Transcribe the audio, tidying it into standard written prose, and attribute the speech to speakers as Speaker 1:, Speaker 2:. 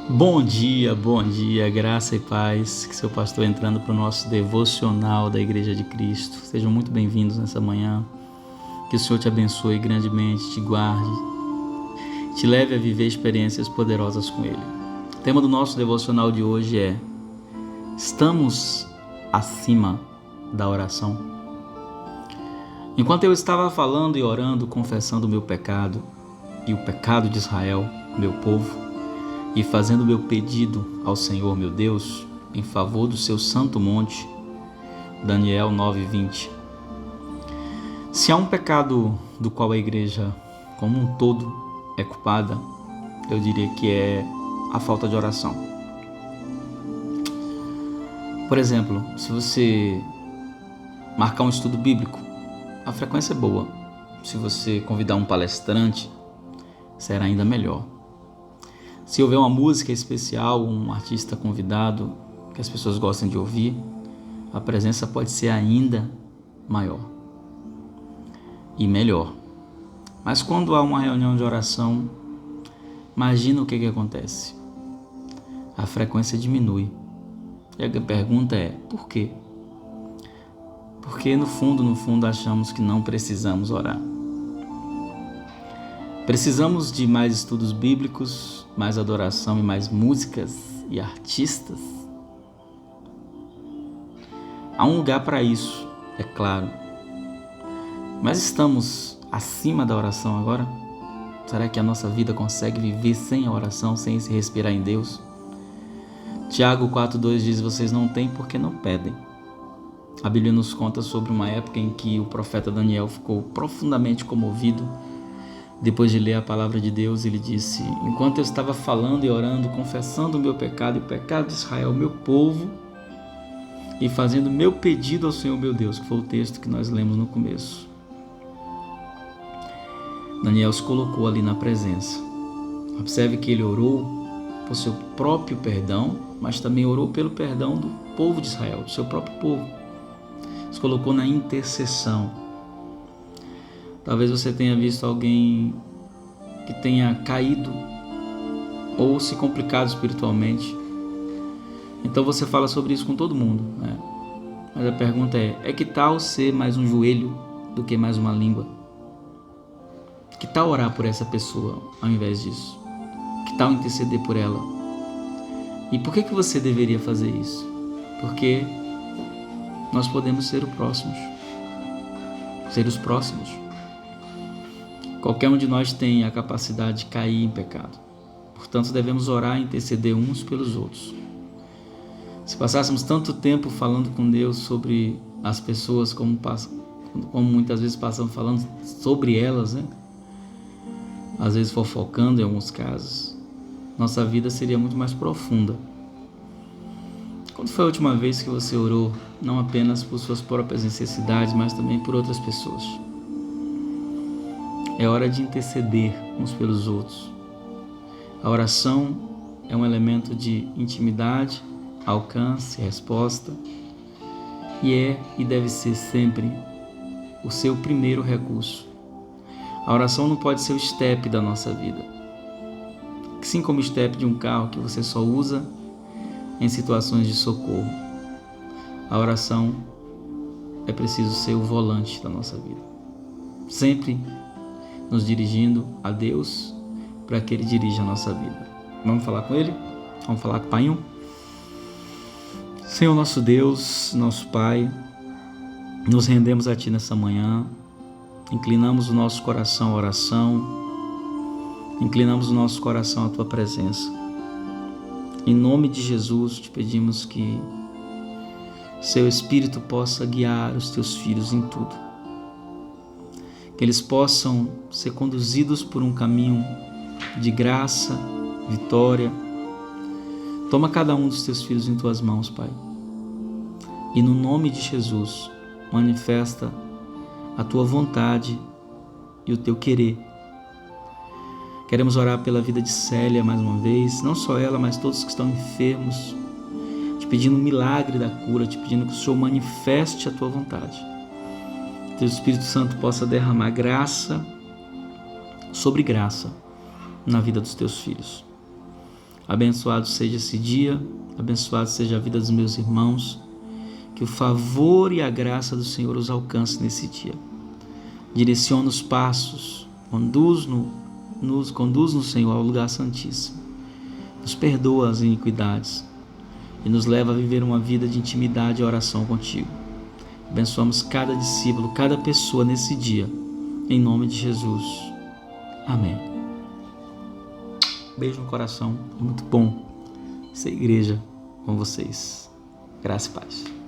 Speaker 1: Bom dia, graça e paz, que seu pastor entrando para o nosso devocional da Igreja de Cristo. Sejam muito bem-vindos nessa manhã, que o Senhor te abençoe grandemente, te guarde, te leve a viver experiências poderosas com Ele. O tema do nosso devocional de hoje é: estamos acima da oração? Enquanto eu estava falando e orando, confessando o meu pecado e o pecado de Israel, meu povo, e fazendo meu pedido ao Senhor meu Deus em favor do seu santo monte, Daniel 9:20. Se há um pecado do qual a igreja como um todo é culpada, eu diria que é a falta de oração. Por exemplo, se você marcar um estudo bíblico, a frequência é boa. Se você convidar um palestrante, será ainda melhor. Se houver uma música especial, um artista convidado que as pessoas gostam de ouvir, a presença pode ser ainda maior e melhor. Mas quando há uma reunião de oração, imagina o que acontece. A frequência diminui. E a pergunta é, por quê? Porque no fundo achamos que não precisamos orar. Precisamos de mais estudos bíblicos, mais adoração e mais músicas e artistas? Há um lugar para isso, é claro. Mas estamos acima da oração agora? Será que a nossa vida consegue viver sem a oração, sem se respirar em Deus? Tiago 4:2 diz: vocês não têm porque não pedem. A Bíblia nos conta sobre uma época em que o profeta Daniel ficou profundamente comovido. Depois de ler a palavra de Deus, ele disse: enquanto eu estava falando e orando, confessando o meu pecado e o pecado de Israel, meu povo, e fazendo meu pedido ao Senhor meu Deus, que foi o texto que nós lemos no começo, Daniel se colocou ali na presença. Observe que ele orou por seu próprio perdão, mas também orou pelo perdão do povo de Israel, do seu próprio povo. Se colocou na intercessão. Talvez você tenha visto alguém que tenha caído ou se complicado espiritualmente. Então você fala sobre isso com todo mundo, né? Mas a pergunta é que tal ser mais um joelho do que mais uma língua? Que tal orar por essa pessoa ao invés disso? Que tal interceder por ela? E por que você deveria fazer isso? Porque nós podemos ser os próximos. Qualquer um de nós tem a capacidade de cair em pecado. Portanto, devemos orar e interceder uns pelos outros. Se passássemos tanto tempo falando com Deus sobre as pessoas, como muitas vezes passamos falando sobre elas, né? Às vezes fofocando em alguns casos, nossa vida seria muito mais profunda. Quando foi a última vez que você orou, não apenas por suas próprias necessidades, mas também por outras pessoas? É hora de interceder uns pelos outros. A oração é um elemento de intimidade, alcance, resposta, e deve ser sempre o seu primeiro recurso. A oração não pode ser o step da nossa vida, assim como o step de um carro que você só usa em situações de socorro. A oração é preciso ser o volante da nossa vida, sempre nos dirigindo a Deus para que Ele dirija a nossa vida. Vamos falar com Ele? Vamos falar com o Pai? Senhor nosso Deus, nosso Pai, nos rendemos a Ti nessa manhã, inclinamos o nosso coração à oração, inclinamos o nosso coração à Tua presença. Em nome de Jesus, Te pedimos que Seu Espírito possa guiar os Teus filhos em tudo. Que eles possam ser conduzidos por um caminho de graça, vitória. Toma cada um dos Teus filhos em Tuas mãos, Pai. E no nome de Jesus, manifesta a Tua vontade e o Teu querer. Queremos orar pela vida de Célia mais uma vez, não só ela, mas todos que estão enfermos, Te pedindo um milagre da cura, Te pedindo que o Senhor manifeste a Tua vontade. Que o Espírito Santo possa derramar graça sobre graça na vida dos Teus filhos. Abençoado seja esse dia, abençoado seja a vida dos meus irmãos, que o favor e a graça do Senhor os alcance nesse dia. Direciona os passos, conduz-nos, Senhor, ao lugar santíssimo. Nos perdoa as iniquidades e nos leva a viver uma vida de intimidade e oração contigo. Abençoamos cada discípulo, cada pessoa nesse dia, em nome de Jesus. Amém. Beijo no coração, é muito bom ser igreja com vocês. Graça e paz.